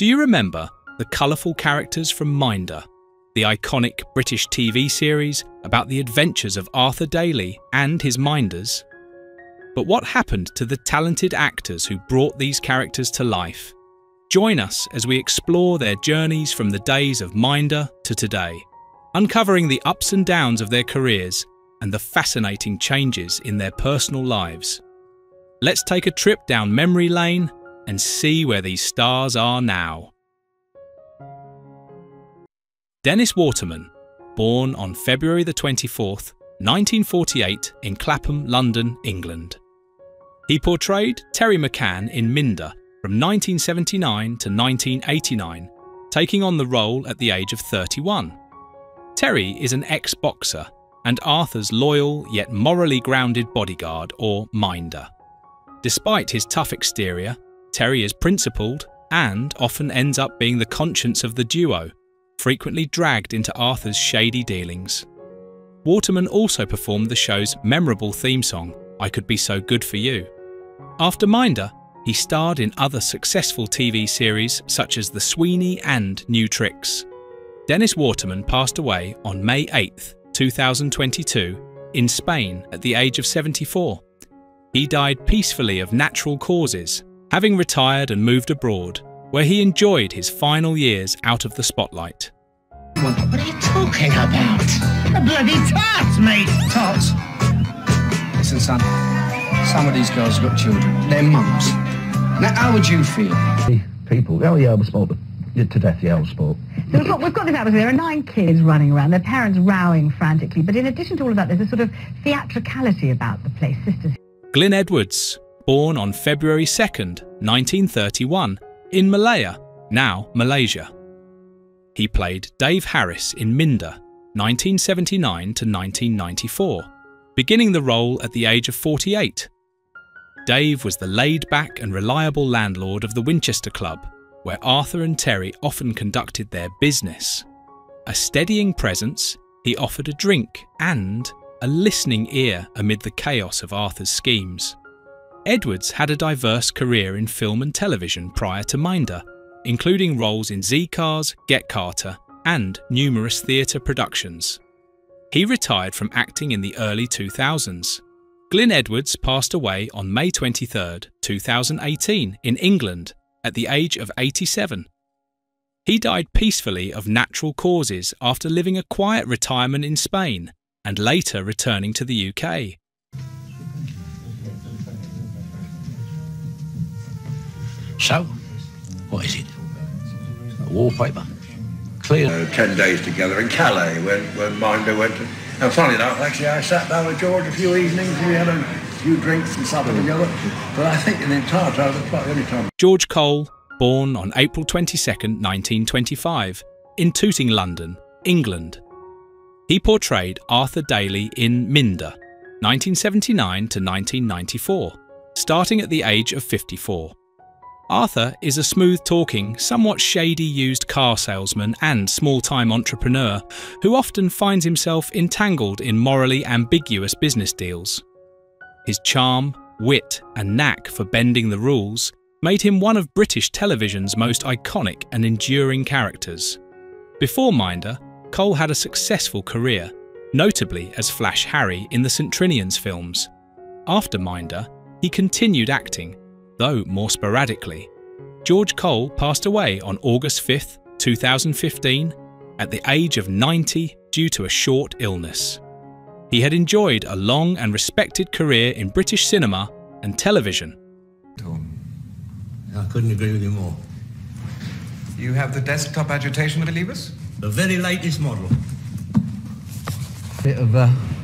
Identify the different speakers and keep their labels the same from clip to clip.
Speaker 1: Do you remember the colourful characters from Minder, the iconic British TV series about the adventures of Arthur Daley and his Minders? But what happened to the talented actors who brought these characters to life? Join us as we explore their journeys from the days of Minder to today, uncovering the ups and downs of their careers and the fascinating changes in their personal lives. Let's take a trip down memory lane and see where these stars are now. Dennis Waterman, born on February the 24th, 1948 in Clapham, London, England. He portrayed Terry McCann in Minder from 1979 to 1989, taking on the role at the age of 31. Terry is an ex-boxer and Arthur's loyal yet morally grounded bodyguard or minder. Despite his tough exterior, Terry is principled and often ends up being the conscience of the duo, frequently dragged into Arthur's shady dealings. Waterman also performed the show's memorable theme song, I Could Be So Good For You. After Minder, he starred in other successful TV series such as The Sweeney and New Tricks. Dennis Waterman passed away on May 8, 2022, in Spain at the age of 74. He died peacefully of natural causes, having retired and moved abroad, where he enjoyed his final years out of the spotlight.
Speaker 2: What are you talking about? The bloody tarts, mate! Tarts. Listen, son. Some of these girls have got children. They're mums. Now, how would you feel?
Speaker 3: People, oh yeah, I was spoiled to death, yeah, I was spoiled.
Speaker 4: So we've got this atmosphere. There are 9 kids running around, their parents rowing frantically, but in addition to all of that, there's a sort of theatricality about the place. Sisters.
Speaker 1: Glyn Edwards, born on February 2nd, 1931, in Malaya, now Malaysia. He played Dave Harris in Minder, 1979 to 1994, beginning the role at the age of 48. Dave was the laid-back and reliable landlord of the Winchester Club, where Arthur and Terry often conducted their business. A steadying presence, he offered a drink and a listening ear amid the chaos of Arthur's schemes. Edwards had a diverse career in film and television prior to Minder, including roles in Z-Cars, Get Carter, and numerous theatre productions. He retired from acting in the early 2000s. Glyn Edwards passed away on May 23, 2018, in England, at the age of 87. He died peacefully of natural causes after living a quiet retirement in Spain and later returning to the UK.
Speaker 5: So, what is it? A wallpaper? Clear.
Speaker 6: 10 days together in Calais when Minder went. And funny enough, actually, I sat down with George a few evenings. We had a few drinks and supper together. But I think in the entire time, that's about the only time.
Speaker 1: George Cole, born on April 22, 1925, in Tooting, London, England. He portrayed Arthur Daley in Minder, 1979 to 1994, starting at the age of 54. Arthur is a smooth-talking, somewhat shady used car salesman and small-time entrepreneur who often finds himself entangled in morally ambiguous business deals. His charm, wit and knack for bending the rules made him one of British television's most iconic and enduring characters. Before Minder, Cole had a successful career, notably as Flash Harry in the St Trinian's films. After Minder, he continued acting, though more sporadically. George Cole passed away on August 5, 2015, at the age of 90 due to a short illness. He had enjoyed a long and respected career in British cinema and television.
Speaker 5: I couldn't agree with you more.
Speaker 7: You have the desktop agitation relievers?
Speaker 5: The very latest model.
Speaker 3: Bit of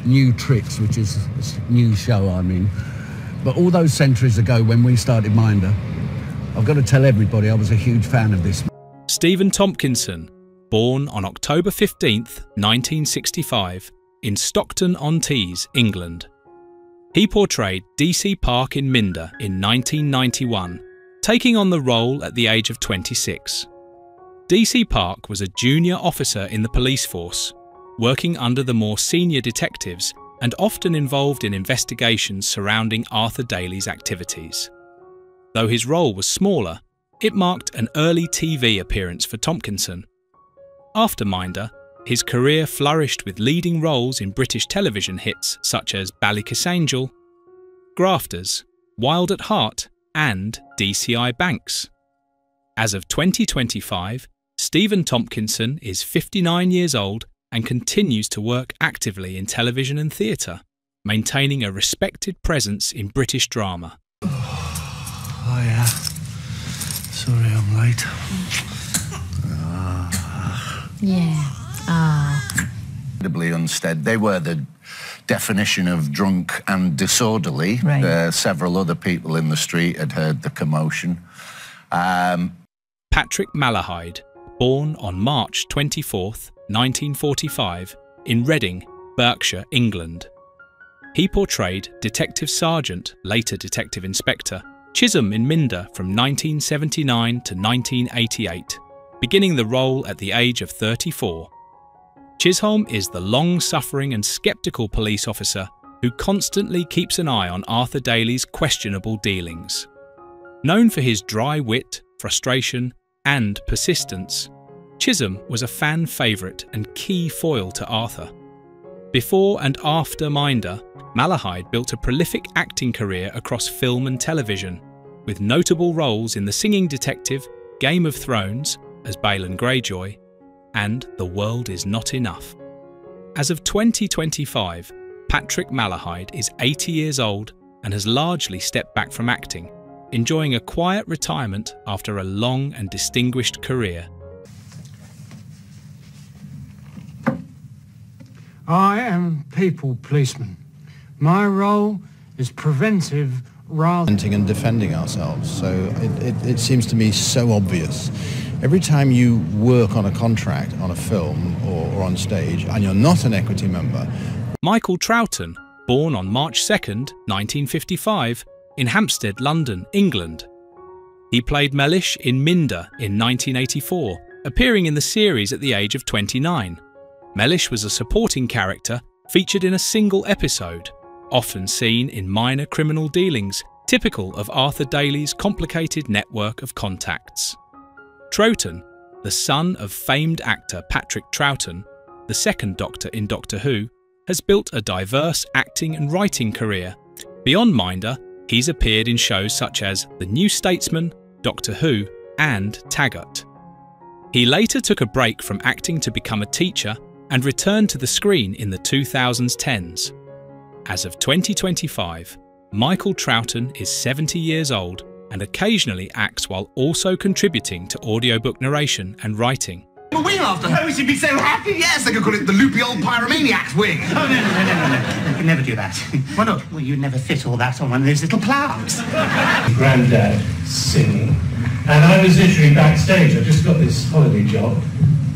Speaker 3: New Tricks, which is a new show, I mean. But all those centuries ago when we started Minder, I've got to tell everybody I was a huge fan of this.
Speaker 1: Stephen Tomkinson, born on October 15, 1965, in Stockton-on-Tees, England. He portrayed DC Park in Minder in 1991, taking on the role at the age of 26. DC Park was a junior officer in the police force, working under the more senior detectives and often involved in investigations surrounding Arthur Daley's activities. Though his role was smaller, It marked an early TV appearance for Tomkinson. After Minder, his career flourished with leading roles in British television hits such as Ballykissangel, Grafters, Wild at Heart and DCI Banks. As of 2025, Stephen Tomkinson is 59 years old and continues to work actively in television and theatre, maintaining a respected presence in British drama.
Speaker 5: Oh yeah. Sorry I'm late.
Speaker 8: Incredibly unsteady. They were the definition of drunk and disorderly.
Speaker 4: Right.
Speaker 8: Several other people in the street had heard the commotion.
Speaker 1: Patrick Malahide, born on March 24th, 1945, in Reading, Berkshire, England. He portrayed Detective Sergeant, later Detective Inspector, Chisholm in Minder from 1979 to 1988, beginning the role at the age of 34. Chisholm is the long-suffering and sceptical police officer who constantly keeps an eye on Arthur Daley's questionable dealings. Known for his dry wit, frustration and persistence, Chisholm was a fan favourite and key foil to Arthur. Before and after Minder, Malahide built a prolific acting career across film and television, with notable roles in The Singing Detective, Game of Thrones as Balin Greyjoy, and The World Is Not Enough. As of 2025, Patrick Malahide is 80 years old and has largely stepped back from acting, enjoying a quiet retirement after a long and distinguished career.
Speaker 9: I am people policeman. My role is preventive rather
Speaker 10: and defending ourselves. So it seems to me so obvious. Every time you work on a contract, on a film or on stage, and you're not an equity member.
Speaker 1: Michael Troutton, born on March 2nd, 1955, in Hampstead, London, England. He played Mellish in Minder in 1984, appearing in the series at the age of 29. Mellish was a supporting character featured in a single episode, often seen in minor criminal dealings, typical of Arthur Daley's complicated network of contacts. Troutton, the son of famed actor Patrick Troutton, the second Doctor in Doctor Who, has built a diverse acting and writing career. Beyond Minder, he's appeared in shows such as The New Statesman, Doctor Who and Taggart. He later took a break from acting to become a teacher and returned to the screen in the 2010s. As of 2025, Michael Troutton is 70 years old and occasionally acts while also contributing to audiobook narration and writing.
Speaker 2: A wing after her, we should be so happy. Yes, they could call it the loopy old pyromaniac's wing. Oh, no. You can never do that. Why not? Well, you'd never fit all that on one of those little ploughs.
Speaker 5: Grandad singing, and I was literally backstage. I just got this holiday job,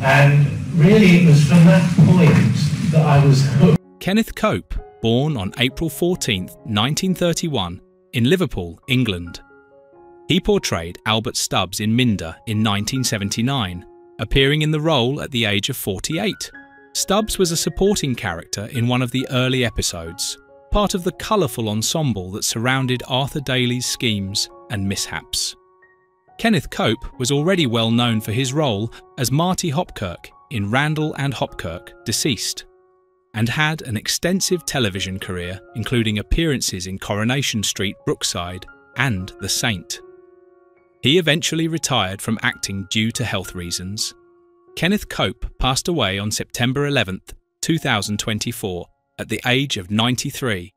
Speaker 5: and really it was from that point that I was hooked.
Speaker 1: Kenneth Copus, born on April 14th, 1931, in Liverpool, England. He portrayed Albert Stubbs in Minder in 1979, appearing in the role at the age of 48. Stubbs was a supporting character in one of the early episodes, part of the colourful ensemble that surrounded Arthur Daley's schemes and mishaps. Kenneth Copus was already well known for his role as Marty Hopkirk in Randall and Hopkirk, Deceased, and had an extensive television career, including appearances in Coronation Street, Brookside, and The Saint. He eventually retired from acting due to health reasons. Kenneth Copus passed away on September 11th, 2024, at the age of 93.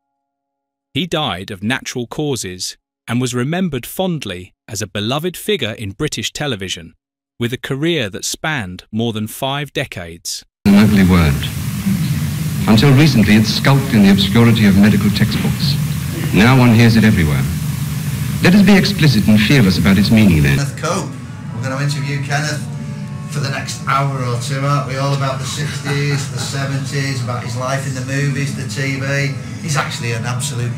Speaker 1: He died of natural causes and was remembered fondly as a beloved figure in British television, with a career that spanned more than 5 decades.
Speaker 11: An ugly word. Until recently, it skulked in the obscurity of medical textbooks. Now one hears it everywhere. Let us be explicit and fearless about its meaning then.
Speaker 12: Kenneth Copus. We're going to interview Kenneth for the next hour or two, aren't we? All about the 60s, the 70s, about his life in the movies, the TV. He's actually an absolute...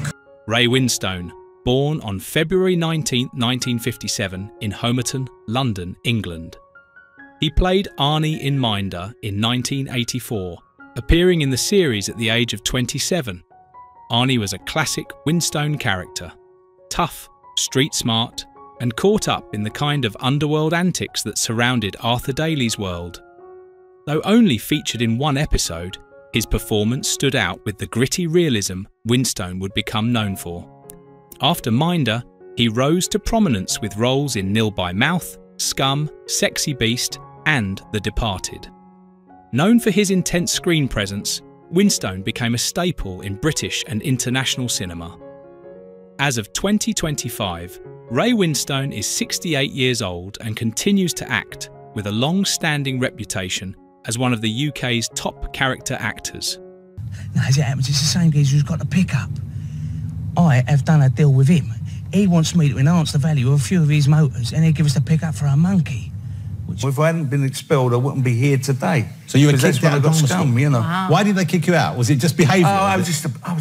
Speaker 1: Ray Winstone, born on February 19, 1957 in Homerton, London, England. He played Arnie in Minder in 1984, appearing in the series at the age of 27. Arnie was a classic Winstone character, tough, street smart, and caught up in the kind of underworld antics that surrounded Arthur Daley's world. Though only featured in one episode, his performance stood out with the gritty realism Winstone would become known for. After Minder, he rose to prominence with roles in Nil by Mouth, Scum, Sexy Beast, and The Departed. Known for his intense screen presence, Winstone became a staple in British and international cinema. As of 2025, Ray Winstone is 68 years old and continues to act with a long-standing reputation as one of the UK's top character actors.
Speaker 13: Now, as it happens, it's the same geezer who's got the pickup. I have done a deal with him. He wants me to enhance the value of a few of his motors and he'll give us the pickup for our monkey.
Speaker 14: Well, if I hadn't been expelled, I wouldn't be here today.
Speaker 15: So you were kicked out of
Speaker 14: scum, you know.
Speaker 15: Wow. Why did they kick you out? Was it just behaviour?
Speaker 14: Oh, I was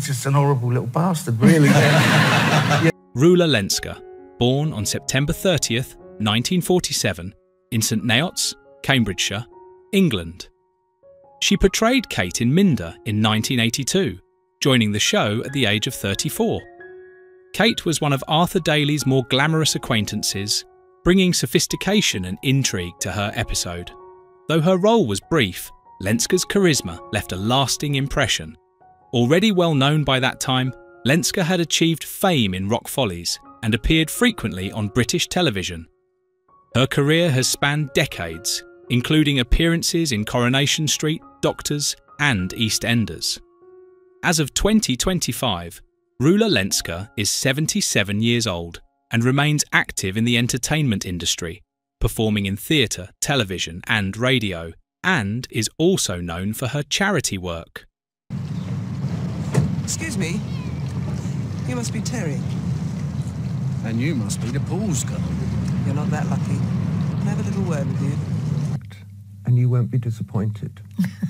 Speaker 14: just an horrible little bastard, really. Yeah.
Speaker 1: Rula Lenska, born on September 30th, 1947, in St Neots, Cambridgeshire, England. She portrayed Kate in Minder in 1982, joining the show at the age of 34. Kate was one of Arthur Daley's more glamorous acquaintances, bringing sophistication and intrigue to her episode. Though her role was brief, Lenska's charisma left a lasting impression. Already well known by that time, Lenska had achieved fame in Rock Follies and appeared frequently on British television. Her career has spanned decades, including appearances in Coronation Street, Doctors, and EastEnders. As of 2025, Rula Lenska is 77 years old and remains active in the entertainment industry, performing in theatre, television and radio, and is also known for her charity work.
Speaker 16: Excuse me, you must be Terry.
Speaker 3: And you must be the Paul's girl.
Speaker 16: You're not that lucky. Can I have a little word with you?
Speaker 17: And you won't be disappointed.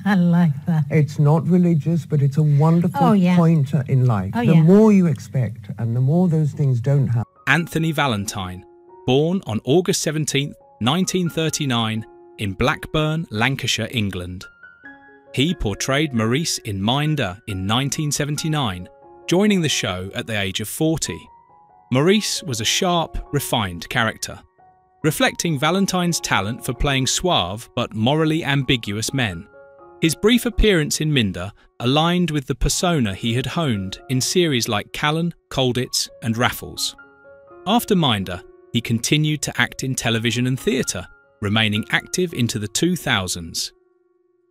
Speaker 4: I like that.
Speaker 17: It's not religious, but it's a wonderful pointer in life. The more you expect and the more those things don't happen.
Speaker 1: Anthony Valentine, born on August 17, 1939, in Blackburn, Lancashire, England. He portrayed Maurice in Minder in 1979, joining the show at the age of 40. Maurice was a sharp, refined character, reflecting Valentine's talent for playing suave but morally ambiguous men. His brief appearance in Minder aligned with the persona he had honed in series like Callan, Colditz and Raffles. After Minder, he continued to act in television and theatre, remaining active into the 2000s.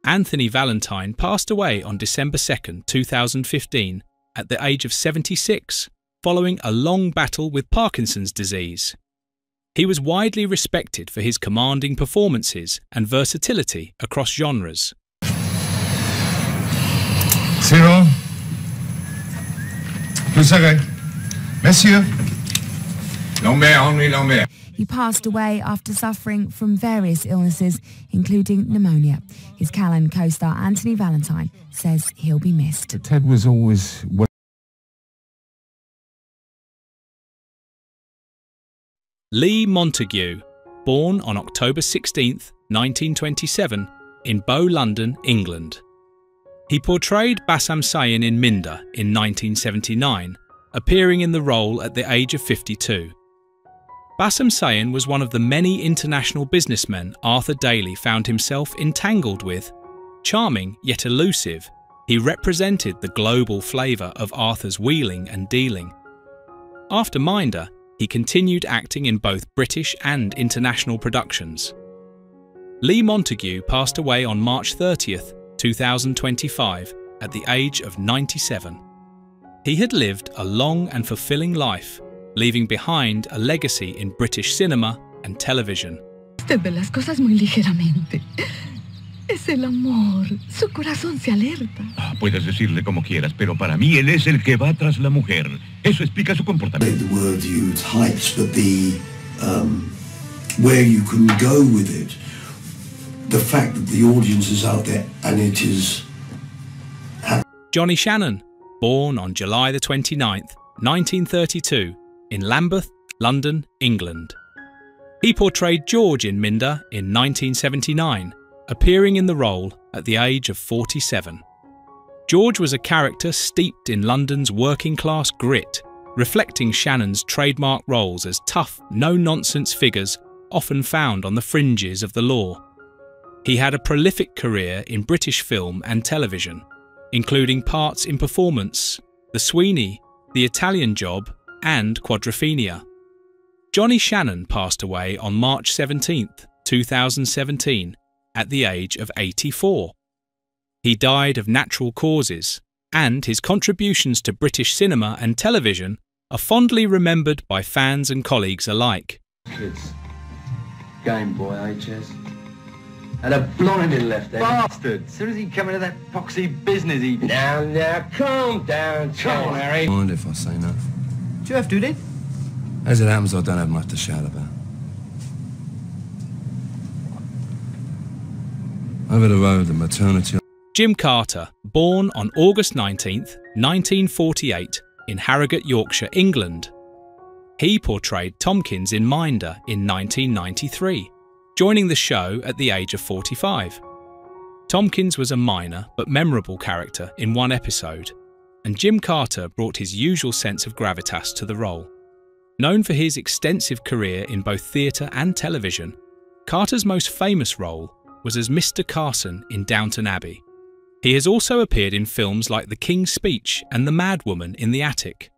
Speaker 1: Anthony Valentine passed away on December 2, 2015, at the age of 76, following a long battle with Parkinson's disease. He was widely respected for his commanding performances and versatility across genres.
Speaker 18: Zero. Plus again. Monsieur.
Speaker 19: He passed away after suffering from various illnesses, including pneumonia. His Callan co-star Anthony Valentine says he'll be missed.
Speaker 17: Ted was always...
Speaker 1: Lee Montigue, born on October 16, 1927, in Bow, London, England. He portrayed Bassam Sayin in Minder in 1979, appearing in the role at the age of 52. Bassam Sayin was one of the many international businessmen Arthur Daley found himself entangled with. Charming yet elusive, he represented the global flavour of Arthur's wheeling and dealing. After Minder, he continued acting in both British and international productions. Lee Montigue passed away on March 30th, 2025, at the age of 97. He had lived a long and fulfilling life, leaving behind a legacy in British cinema and television.
Speaker 20: Usted ve las cosas muy ligeramente. Es el amor. Su corazón se alerta.
Speaker 21: Puedes decirle como quieras, pero para mí él es el que va tras la mujer. Eso explica su comportamiento.
Speaker 22: The word you typed, but the where you can go with it, the fact that the audience is out there and it is.
Speaker 1: Johnny Shannon, born on July the 29th, 1932, in Lambeth, London, England. He portrayed George in Minder in 1979, appearing in the role at the age of 47. George was a character steeped in London's working-class grit, reflecting Shannon's trademark roles as tough, no-nonsense figures often found on the fringes of the law. He had a prolific career in British film and television, including parts in Performance, The Sweeney, The Italian Job and Quadrophenia. Johnny Shannon passed away on March 17, 2017, at the age of 84. He died of natural causes, and his contributions to British cinema and television are fondly remembered by fans and colleagues alike.
Speaker 6: Kids. Game Boy HS. And a blinding left there. Bastard! As soon as he come into that poxy business, he... Now, calm down, come on, Harry.
Speaker 7: Mind if I say no?
Speaker 6: Do you have to, then?
Speaker 7: As it happens, I don't have much to shout about. Over the road, the maternity...
Speaker 1: Jim Carter, born on August 19, 1948, in Harrogate, Yorkshire, England. He portrayed Tomkins in Minder in 1993, joining the show at the age of 45. Tomkins was a minor but memorable character in one episode, and Jim Carter brought his usual sense of gravitas to the role. Known for his extensive career in both theatre and television, Carter's most famous role was as Mr. Carson in Downton Abbey. He has also appeared in films like The King's Speech and The Mad Woman in the Attic.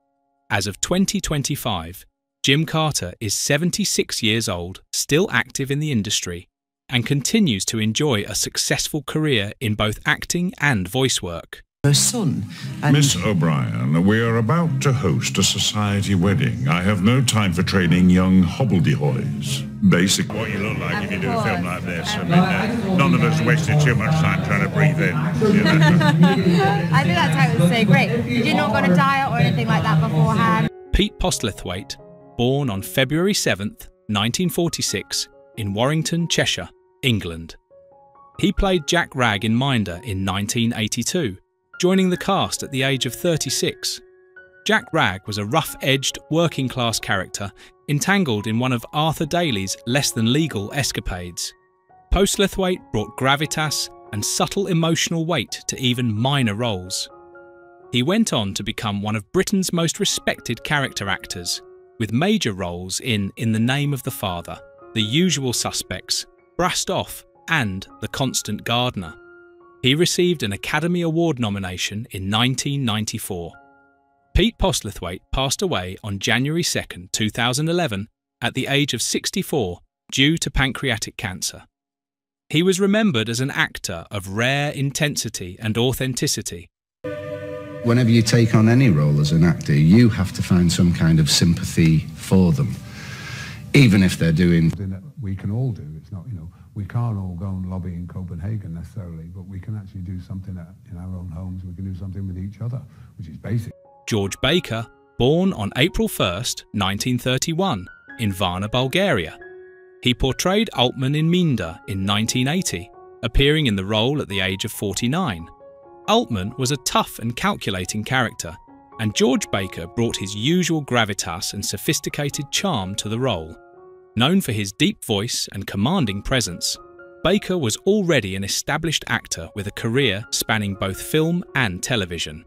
Speaker 1: As of 2025, Jim Carter is 76 years old, still active in the industry, and continues to enjoy a successful career in both acting and voice work.
Speaker 23: Her son. And
Speaker 24: Miss O'Brien, we are about to host a society wedding. I have no time for training young hobbledehoys. Basic what you look like if you do a film like this. I mean, none of us wasted too much time trying to breathe in. You know?
Speaker 25: I think that's how it would say great. Did you not go on a diet or anything like that beforehand?
Speaker 1: Pete Poslithweight, born on February 7th, 1946, in Warrington, Cheshire, England. He played Jack Ragg in Minder in 1982, joining the cast at the age of 36. Jack Ragg was a rough-edged, working-class character entangled in one of Arthur Daley's less-than-legal escapades. Poslithweight brought gravitas and subtle emotional weight to even minor roles. He went on to become one of Britain's most respected character actors, with major roles in the Name of the Father, The Usual Suspects, Brassed Off and The Constant Gardener. He received an Academy Award nomination in 1994. Pete Poslithweight passed away on January 2, 2011, at the age of 64 due to pancreatic cancer. He was remembered as an actor of rare intensity and authenticity.
Speaker 8: Whenever you take on any role as an actor, you have to find some kind of sympathy for them, even if they're doing...
Speaker 3: We can all do. It's not, we can't all go and lobby in Copenhagen necessarily, but we can actually do something in our own homes. We can do something with each other, which is basic.
Speaker 1: George Baker, born on April 1st, 1931, in Varna, Bulgaria. He portrayed Altman in Minder in 1980, appearing in the role at the age of 49. Altman was a tough and calculating character, and George Baker brought his usual gravitas and sophisticated charm to the role. Known for his deep voice and commanding presence, Baker was already an established actor with a career spanning both film and television.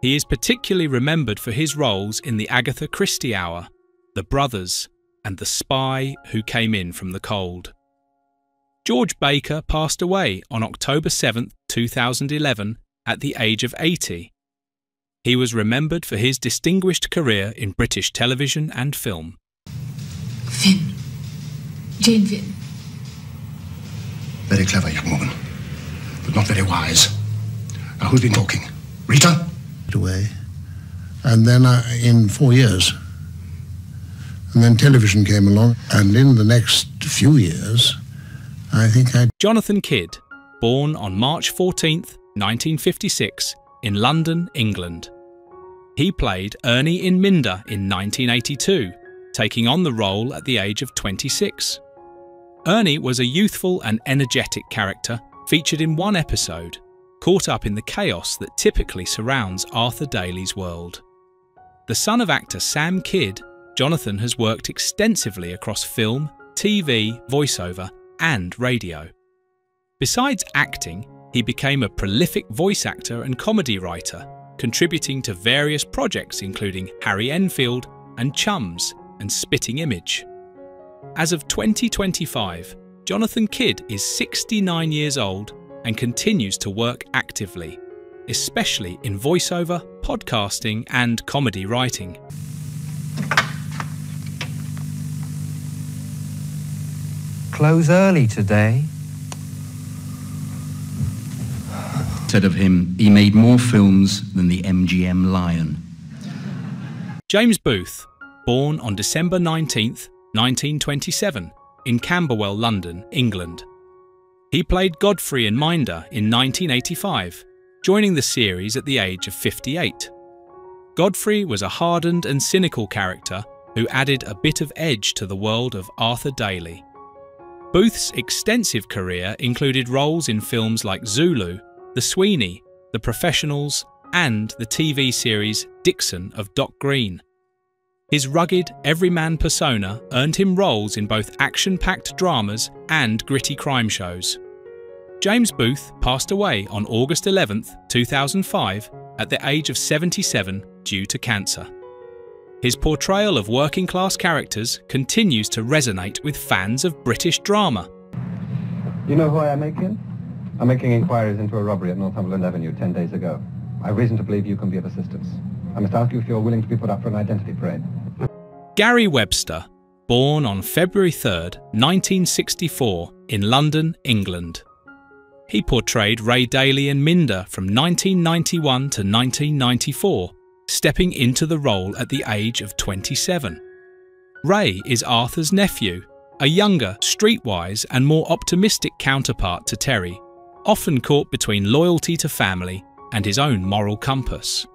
Speaker 1: He is particularly remembered for his roles in The Agatha Christie Hour, The Brothers, and The Spy Who Came In From the Cold. George Baker passed away on October 7, 2011, at the age of 80. He was remembered for his distinguished career in British television and film.
Speaker 20: Finn. Jane Finn.
Speaker 2: Very clever young woman, but not very wise. Now, who's been talking? Rita?
Speaker 22: Away. And then in 4 years. And then television came along, and in the next few years, I think
Speaker 1: Jonathan Kidd, born on March 14th, 1956, in London, England. He played Ernie in Minder in 1982, taking on the role at the age of 26. Ernie was a youthful and energetic character featured in one episode, caught up in the chaos that typically surrounds Arthur Daley's world. The son of actor Sam Kidd, Jonathan has worked extensively across film, TV, voiceover, and radio. Besides acting, he became a prolific voice actor and comedy writer, contributing to various projects including Harry Enfield and Chums and Spitting Image. As of 2025, Jonathan Kidd is 69 years old and continues to work actively, especially in voiceover, podcasting and comedy writing.
Speaker 5: Close early today.
Speaker 9: Said of him, he made more films than the MGM Lion.
Speaker 1: James Booth, born on December 19th, 1927, in Camberwell, London, England. He played Godfrey in Minder in 1985, joining the series at the age of 58. Godfrey was a hardened and cynical character who added a bit of edge to the world of Arthur Daley. Booth's extensive career included roles in films like Zulu, The Sweeney, The Professionals, and the TV series Dixon of Doc Green. His rugged, everyman persona earned him roles in both action-packed dramas and gritty crime shows. James Booth passed away on August 11, 2005, at the age of 77 due to cancer. His portrayal of working-class characters continues to resonate with fans of British drama.
Speaker 10: You know who I am making? I'm making inquiries into a robbery at Northumberland Avenue 10 days ago. I have reason to believe you can be of assistance. I must ask you if you're willing to be put up for an identity parade.
Speaker 1: Gary Webster, born on February 3rd, 1964, in London, England. He portrayed Ray Daly in Minder from 1991 to 1994, stepping into the role at the age of 27. Ray is Arthur's nephew, a younger, streetwise and more optimistic counterpart to Terry, often caught between loyalty to family and his own moral compass.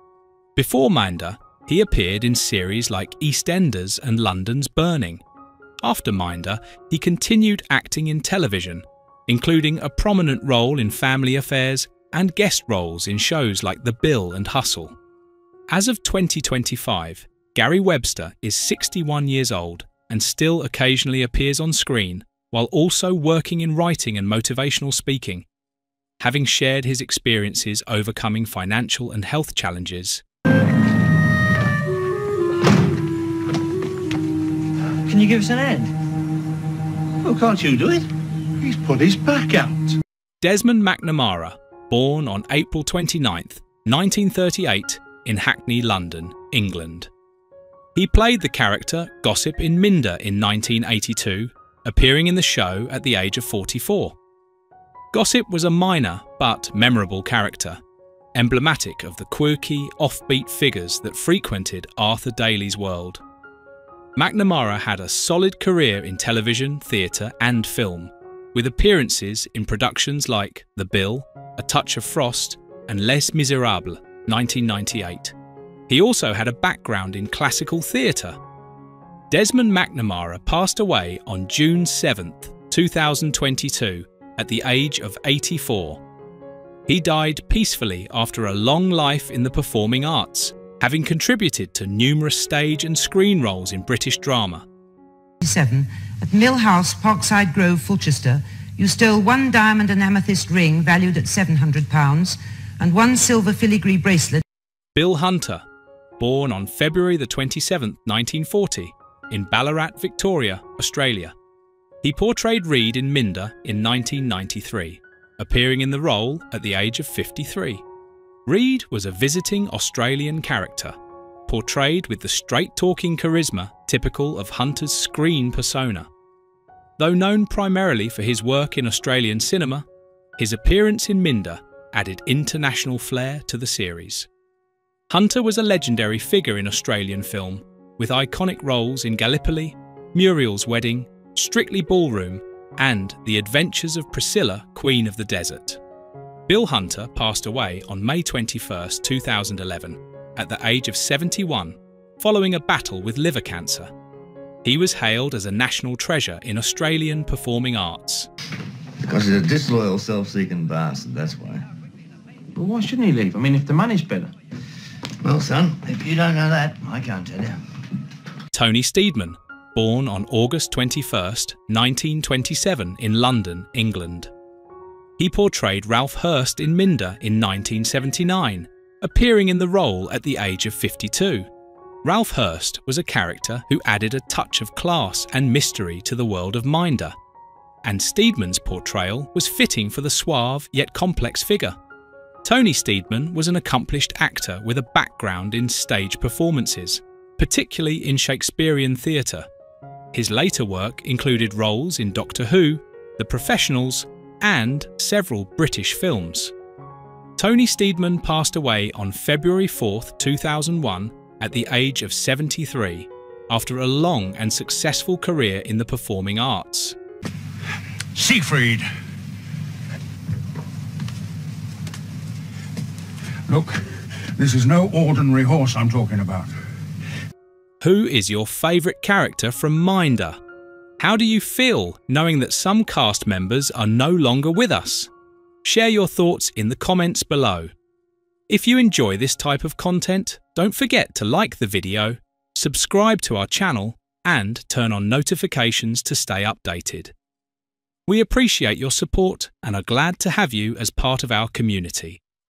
Speaker 1: Before Minder, he appeared in series like EastEnders and London's Burning. After Minder, he continued acting in television, including a prominent role in Family Affairs and guest roles in shows like The Bill and Hustle. As of 2025, Gary Webster is 61 years old and still occasionally appears on screen while also working in writing and motivational speaking. Having shared his experiences overcoming financial and health challenges.
Speaker 11: Can you give us an hand?
Speaker 23: Oh, can't you do it? He's put his back out.
Speaker 1: Desmond McNamara, born on April 29th, 1938, in Hackney, London, England. He played the character Gossip in Minder in 1982, appearing in the show at the age of 44. Gossip was a minor but memorable character, emblematic of the quirky, offbeat figures that frequented Arthur Daley's world. McNamara had a solid career in television, theatre and film, with appearances in productions like The Bill, A Touch of Frost and Les Miserables, 1998. He also had a background in classical theatre. Desmond McNamara passed away on June 7, 2022, at the age of 84. He died peacefully after a long life in the performing arts, having contributed to numerous stage and screen roles in British drama.
Speaker 26: At Mill House, Parkside Grove, Fulchester, you stole one diamond and amethyst ring valued at £700 and one silver filigree bracelet.
Speaker 1: Bill Hunter, born on February the 27th, 1940, in Ballarat, Victoria, Australia. He portrayed Reed in Minder in 1993, appearing in the role at the age of 53. Reed was a visiting Australian character, portrayed with the straight-talking charisma typical of Hunter's screen persona. Though known primarily for his work in Australian cinema, his appearance in Minder added international flair to the series. Hunter was a legendary figure in Australian film, with iconic roles in Gallipoli, Muriel's Wedding, Strictly Ballroom, and The Adventures of Priscilla, Queen of the Desert. Bill Hunter passed away on May 21, 2011, at the age of 71, following a battle with liver cancer. He was hailed as a national treasure in Australian performing arts.
Speaker 23: Because he's a disloyal, self-seeking bastard, that's why.
Speaker 11: But why shouldn't he leave? I mean, if the money's better.
Speaker 23: Well, son, if you don't know that, I can't tell you.
Speaker 1: Tony Steedman, born on August 21, 1927 in London, England. He portrayed Ralph Hurst in Minder in 1979, appearing in the role at the age of 52. Ralph Hurst was a character who added a touch of class and mystery to the world of Minder, and Steedman's portrayal was fitting for the suave yet complex figure. Tony Steedman was an accomplished actor with a background in stage performances, particularly in Shakespearean theatre. His later work included roles in Doctor Who, The Professionals, and several British films. Tony Steedman passed away on February 4, 2001, at the age of 73, after a long and successful career in the performing arts.
Speaker 18: Siegfried! Look, this is no ordinary horse I'm talking about.
Speaker 1: Who is your favourite character from Minder? How do you feel knowing that some cast members are no longer with us? Share your thoughts in the comments below. If you enjoy this type of content, don't forget to like the video, subscribe to our channel, and turn on notifications to stay updated. We appreciate your support and are glad to have you as part of our community.